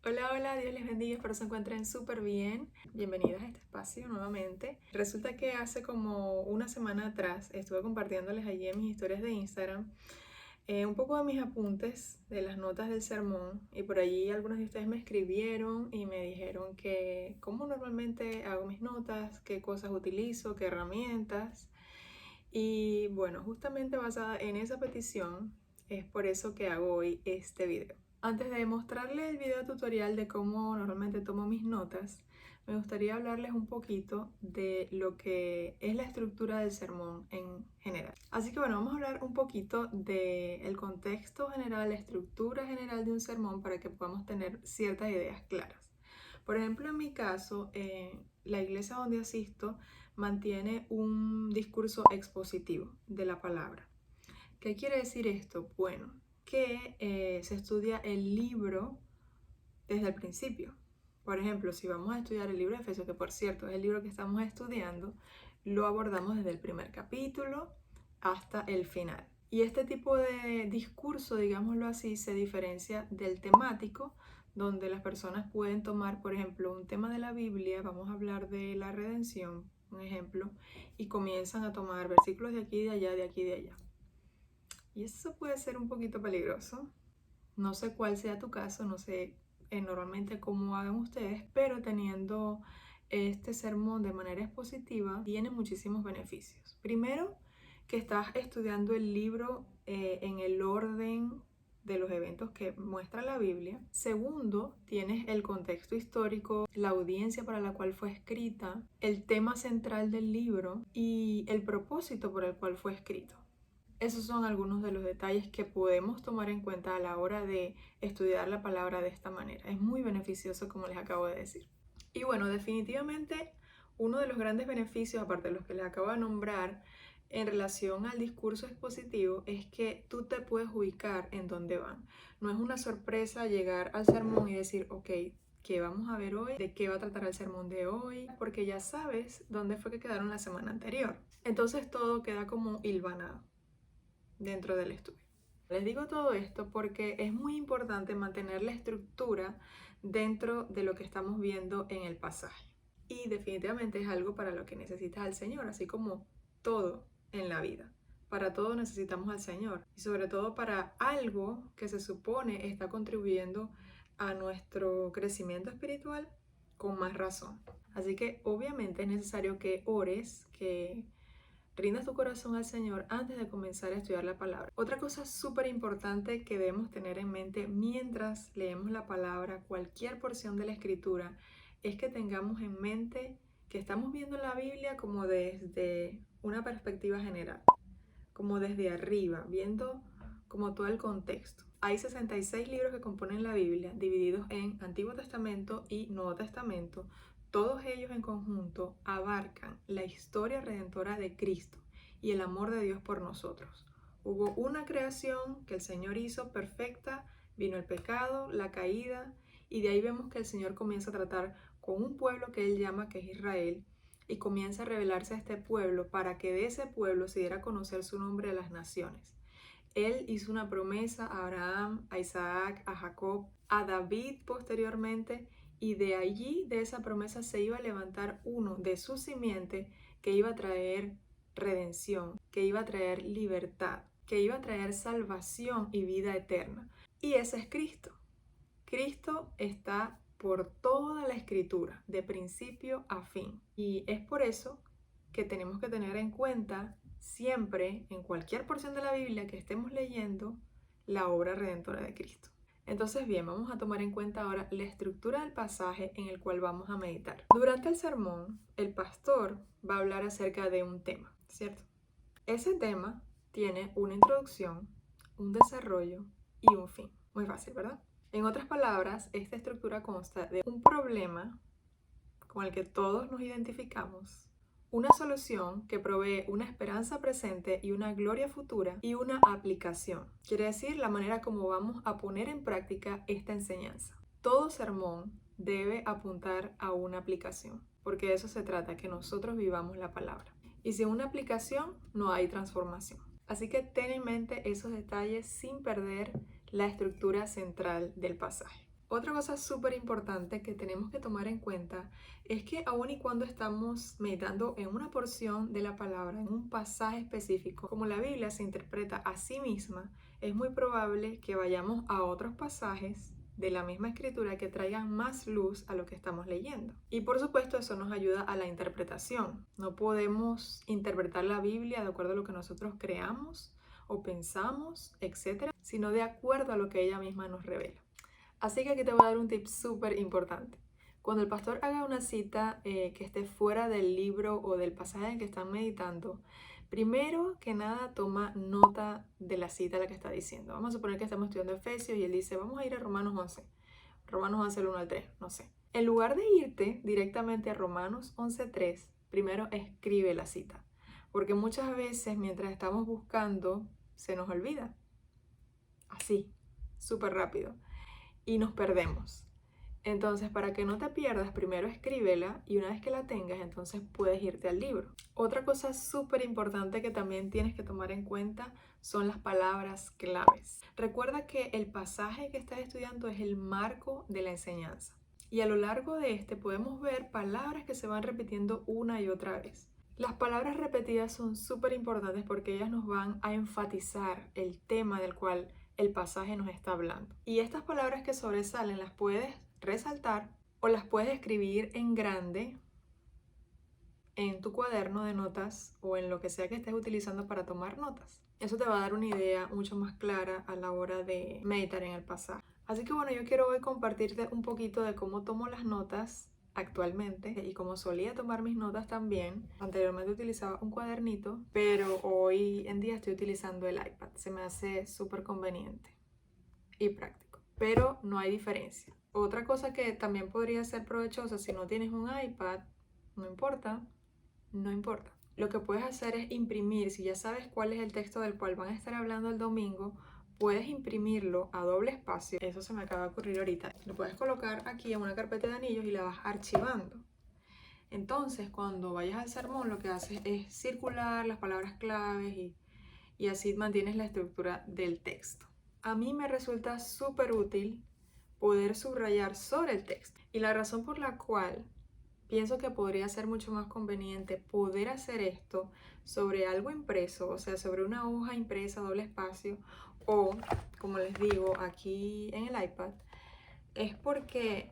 Hola, hola, Dios les bendiga, espero se encuentren súper bien. Bienvenidos a este espacio nuevamente. Resulta que hace como una semana atrás estuve compartiéndoles allí en mis historias de Instagram un poco de mis apuntes de las notas del sermón y por allí algunos de ustedes me escribieron y me dijeron que cómo normalmente hago mis notas, qué cosas utilizo, qué herramientas. Y bueno, justamente basada en esa petición es por eso que hago hoy este video. Antes de mostrarles el video tutorial de cómo normalmente tomo mis notas, me gustaría hablarles un poquito de lo que es la estructura del sermón en general. Así que bueno, vamos a hablar un poquito del contexto general, la estructura general de un sermón para que podamos tener ciertas ideas claras. Por ejemplo, en mi caso, la iglesia donde asisto mantiene un discurso expositivo de la palabra. ¿Qué quiere decir esto? Bueno, que se estudia el libro desde el principio. Por ejemplo, si vamos a estudiar el libro de Efesios, que por cierto es el libro que estamos estudiando, lo abordamos desde el primer capítulo hasta el final. Y este tipo de discurso, digámoslo así, se diferencia del temático, donde las personas pueden tomar, por ejemplo, un tema de la Biblia, vamos a hablar de la redención, un ejemplo, y comienzan a tomar versículos de aquí, de allá, de aquí, de allá. Y eso puede ser un poquito peligroso. No sé cuál sea tu caso, no sé normalmente cómo hagan ustedes, pero teniendo este sermón de manera expositiva tiene muchísimos beneficios. Primero, que estás estudiando el libro en el orden de los eventos que muestra la Biblia. Segundo, tienes el contexto histórico, la audiencia para la cual fue escrita, el tema central del libro y el propósito por el cual fue escrito. Esos son algunos de los detalles que podemos tomar en cuenta a la hora de estudiar la palabra de esta manera. Es muy beneficioso, como les acabo de decir. Y bueno, definitivamente uno de los grandes beneficios, aparte de los que les acabo de nombrar, en relación al discurso expositivo, es que tú te puedes ubicar en dónde van. No es una sorpresa llegar al sermón y decir, ok, ¿qué vamos a ver hoy? ¿De qué va a tratar el sermón de hoy? Porque ya sabes dónde fue que quedaron la semana anterior. Entonces todo queda como hilvanado dentro del estudio. Les digo todo esto porque es muy importante mantener la estructura dentro de lo que estamos viendo en el pasaje. Y definitivamente es algo para lo que necesitas al Señor, así como todo en la vida. Para todo necesitamos al Señor y sobre todo para algo que se supone está contribuyendo a nuestro crecimiento espiritual con más razón. Así que obviamente es necesario que ores, que rindas tu corazón al Señor antes de comenzar a estudiar la palabra. Otra cosa súper importante que debemos tener en mente mientras leemos la palabra, cualquier porción de la escritura, es que tengamos en mente que estamos viendo la Biblia como desde una perspectiva general, como desde arriba, viendo como todo el contexto. Hay 66 libros que componen la Biblia, divididos en Antiguo Testamento y Nuevo Testamento. Todos ellos en conjunto abarcan la historia redentora de Cristo y el amor de Dios por nosotros. Hubo una creación que el Señor hizo perfecta, vino el pecado, la caída, y de ahí vemos que el Señor comienza a tratar con un pueblo que Él llama que es Israel, y comienza a revelarse a este pueblo para que de ese pueblo se diera a conocer su nombre a las naciones. Él hizo una promesa a Abraham, a Isaac, a Jacob, a David posteriormente, y de allí, de esa promesa, se iba a levantar uno de su simiente que iba a traer redención, que iba a traer libertad, que iba a traer salvación y vida eterna. Y ese es Cristo. Cristo está por toda la escritura, de principio a fin. Y es por eso que tenemos que tener en cuenta siempre, en cualquier porción de la Biblia que estemos leyendo, la obra redentora de Cristo. Entonces, bien, vamos a tomar en cuenta ahora la estructura del pasaje en el cual vamos a meditar. Durante el sermón, el pastor va a hablar acerca de un tema, ¿cierto? Ese tema tiene una introducción, un desarrollo y un fin. Muy fácil, ¿verdad? En otras palabras, esta estructura consta de un problema con el que todos nos identificamos, una solución que provee una esperanza presente y una gloria futura y una aplicación. Quiere decir la manera como vamos a poner en práctica esta enseñanza. Todo sermón debe apuntar a una aplicación, porque de eso se trata, que nosotros vivamos la palabra. Y sin una aplicación no hay transformación. Así que ten en mente esos detalles sin perder la estructura central del pasaje. Otra cosa súper importante que tenemos que tomar en cuenta es que aun y cuando estamos meditando en una porción de la palabra, en un pasaje específico, como la Biblia se interpreta a sí misma, es muy probable que vayamos a otros pasajes de la misma escritura que traigan más luz a lo que estamos leyendo. Y por supuesto eso nos ayuda a la interpretación. No podemos interpretar la Biblia de acuerdo a lo que nosotros creamos o pensamos, etcétera, sino de acuerdo a lo que ella misma nos revela. Así que aquí te voy a dar un tip súper importante. Cuando el pastor haga una cita que esté fuera del libro o del pasaje en que están meditando, primero que nada toma nota de la cita a la que está diciendo. Vamos a suponer que estamos estudiando Efesios y él dice, vamos a ir a Romanos 11. Romanos 11, el 1 al 3, no sé. En lugar de irte directamente a Romanos 11:3, primero escribe la cita. Porque muchas veces mientras estamos buscando, se nos olvida. Así, súper rápido y nos perdemos. Entonces, para que no te pierdas, primero escríbela y una vez que la tengas, entonces puedes irte al libro. Otra cosa súper importante que también tienes que tomar en cuenta son las palabras claves. Recuerda que el pasaje que estás estudiando es el marco de la enseñanza. Y a lo largo de este podemos ver palabras que se van repitiendo una y otra vez. Las palabras repetidas son súper importantes porque ellas nos van a enfatizar el tema del cual el pasaje nos está hablando. Y estas palabras que sobresalen las puedes resaltar o las puedes escribir en grande en tu cuaderno de notas o en lo que sea que estés utilizando para tomar notas. Eso te va a dar una idea mucho más clara a la hora de meditar en el pasaje. Así que bueno, yo quiero hoy compartirte un poquito de cómo tomo las notas actualmente y como solía tomar mis notas también. Anteriormente utilizaba un cuadernito, pero hoy en día estoy utilizando el iPad. Se me hace súper conveniente y práctico, pero no hay diferencia. Otra cosa que también podría ser provechosa si no tienes un iPad, no importa, no importa. Lo que puedes hacer es imprimir, si ya sabes cuál es el texto del cual van a estar hablando el domingo, puedes imprimirlo a doble espacio. Eso se me acaba de ocurrir ahorita. Lo puedes colocar aquí en una carpeta de anillos y la vas archivando. Entonces, cuando vayas al sermón, lo que haces es circular las palabras claves y así mantienes la estructura del texto. A mí me resulta súper útil poder subrayar sobre el texto. Y la razón por la cual pienso que podría ser mucho más conveniente poder hacer esto sobre algo impreso, o sea, sobre una hoja impresa doble espacio o, como les digo, aquí en el iPad, es porque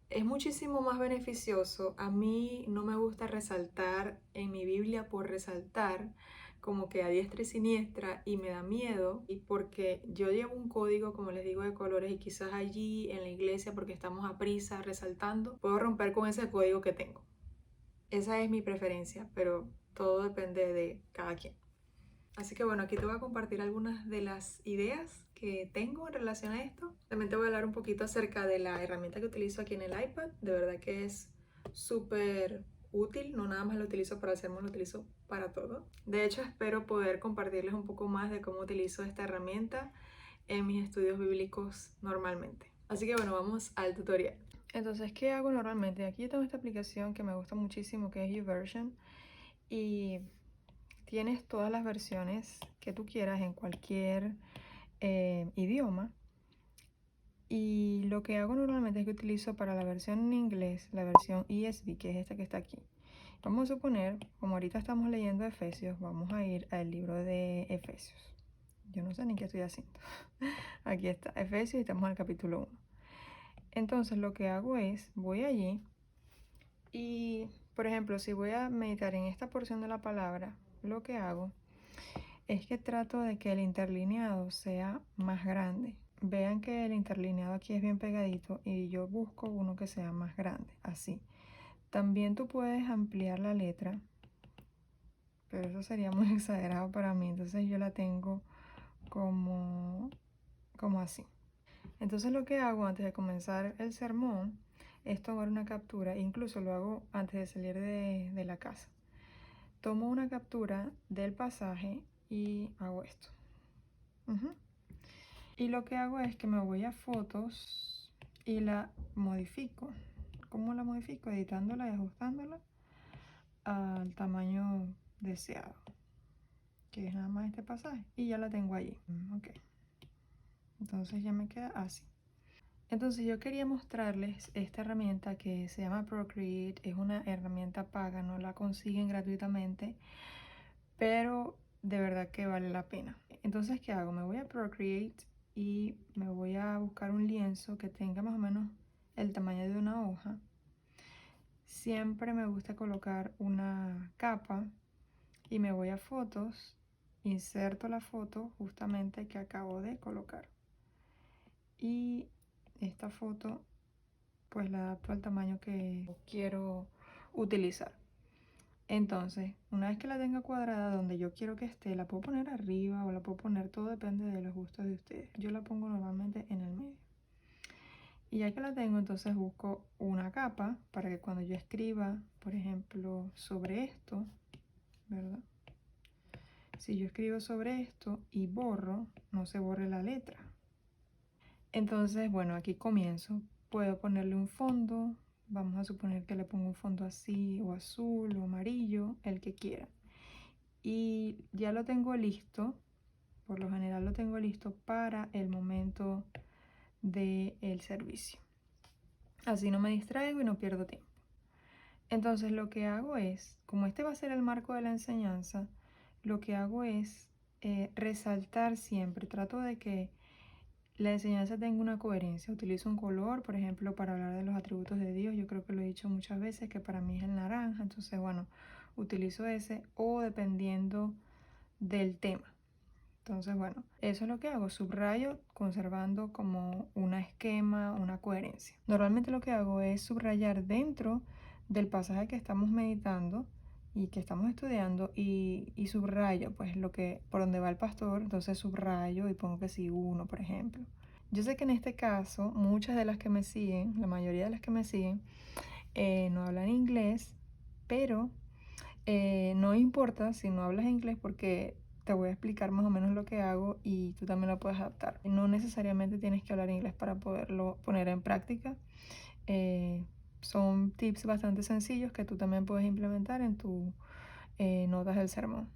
es muchísimo más beneficioso. A mí no me gusta resaltar en mi Biblia por resaltar, como que a diestra y siniestra, y me da miedo, y porque yo llevo un código, como les digo, de colores, y quizás allí en la iglesia, porque estamos a prisa resaltando, puedo romper con ese código que tengo. Esa es mi preferencia, pero todo depende de cada quien. Así que bueno, aquí te voy a compartir algunas de las ideas que tengo en relación a esto. También te voy a hablar un poquito acerca de la herramienta que utilizo aquí en el iPad. De verdad que es súper útil, no nada más lo utilizo para hacer, lo utilizo para todo. De hecho, espero poder compartirles un poco más de cómo utilizo esta herramienta en mis estudios bíblicos normalmente. Así que bueno, vamos al tutorial. Entonces, ¿qué hago normalmente? Aquí yo tengo esta aplicación que me gusta muchísimo, que es YouVersion, y tienes todas las versiones que tú quieras en cualquier idioma. Y lo que hago normalmente es que utilizo para la versión en inglés, la versión ESV, que es esta que está aquí. Vamos a suponer, como ahorita estamos leyendo Efesios, vamos a ir al libro de Efesios. Yo no sé ni qué estoy haciendo. Aquí está, Efesios, y estamos en el capítulo 1. Entonces lo que hago es, voy allí y, por ejemplo, si voy a meditar en esta porción de la palabra, lo que hago es que trato de que el interlineado sea más grande. Vean que el interlineado aquí es bien pegadito y yo busco uno que sea más grande, así. También tú puedes ampliar la letra, pero eso sería muy exagerado para mí, entonces yo la tengo como así. Entonces lo que hago antes de comenzar el sermón es tomar una captura, incluso lo hago antes de salir de la casa. Tomo una captura del pasaje y hago esto. Y lo que hago es que me voy a fotos y la modifico. ¿Cómo la modifico? Editándola y ajustándola al tamaño deseado, que es nada más este pasaje. Y ya la tengo allí. Ok. Entonces ya me queda así. Entonces yo quería mostrarles esta herramienta que se llama Procreate. Es una herramienta paga, no la consiguen gratuitamente, pero de verdad que vale la pena. Entonces, ¿qué hago? Me voy a Procreate y me voy a buscar un lienzo que tenga más o menos el tamaño de una hoja. Siempre me gusta colocar una capa y me voy a fotos, inserto la foto justamente que acabo de colocar y esta foto pues la adapto al tamaño que quiero utilizar. Entonces, una vez que la tenga cuadrada donde yo quiero que esté, la puedo poner arriba o la puedo poner, todo depende de los gustos de ustedes. Yo la pongo normalmente en el medio. Y ya que la tengo, entonces busco una capa para que cuando yo escriba, por ejemplo, sobre esto, ¿verdad? Si yo escribo sobre esto y borro, no se borre la letra. Entonces, bueno, aquí comienzo. Puedo ponerle un fondo. Vamos a suponer que le pongo un fondo así, o azul, o amarillo, el que quiera. Y ya lo tengo listo. Por lo general lo tengo listo para el momento del servicio. Así no me distraigo y no pierdo tiempo. Entonces lo que hago es, como este va a ser el marco de la enseñanza, lo que hago es resaltar siempre. Trato de que la enseñanza tenga una coherencia. Utilizo un color, por ejemplo, para hablar de los atributos de Dios. Yo creo que lo he dicho muchas veces, que para mí es el naranja. Entonces, bueno, utilizo ese o dependiendo del tema. Entonces, bueno, eso es lo que hago. Subrayo conservando como un esquema, una coherencia. Normalmente lo que hago es subrayar dentro del pasaje que estamos meditando y que estamos estudiando y subrayo pues lo que por donde va el pastor. Entonces subrayo y pongo que sí, uno, por ejemplo. Yo sé que en este caso muchas de las que me siguen, la mayoría de las que me siguen, no hablan inglés, pero no importa si no hablas inglés porque te voy a explicar más o menos lo que hago y tú también lo puedes adaptar. No necesariamente tienes que hablar inglés para poderlo poner en práctica. Eh, Son tips bastante sencillos que tú también puedes implementar en tus notas del sermón.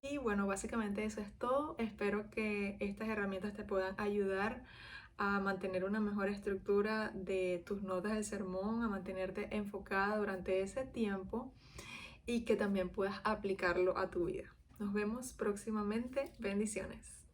Y bueno, básicamente eso es todo. Espero que estas herramientas te puedan ayudar a mantener una mejor estructura de tus notas del sermón, a mantenerte enfocada durante ese tiempo y que también puedas aplicarlo a tu vida. Nos vemos próximamente. Bendiciones.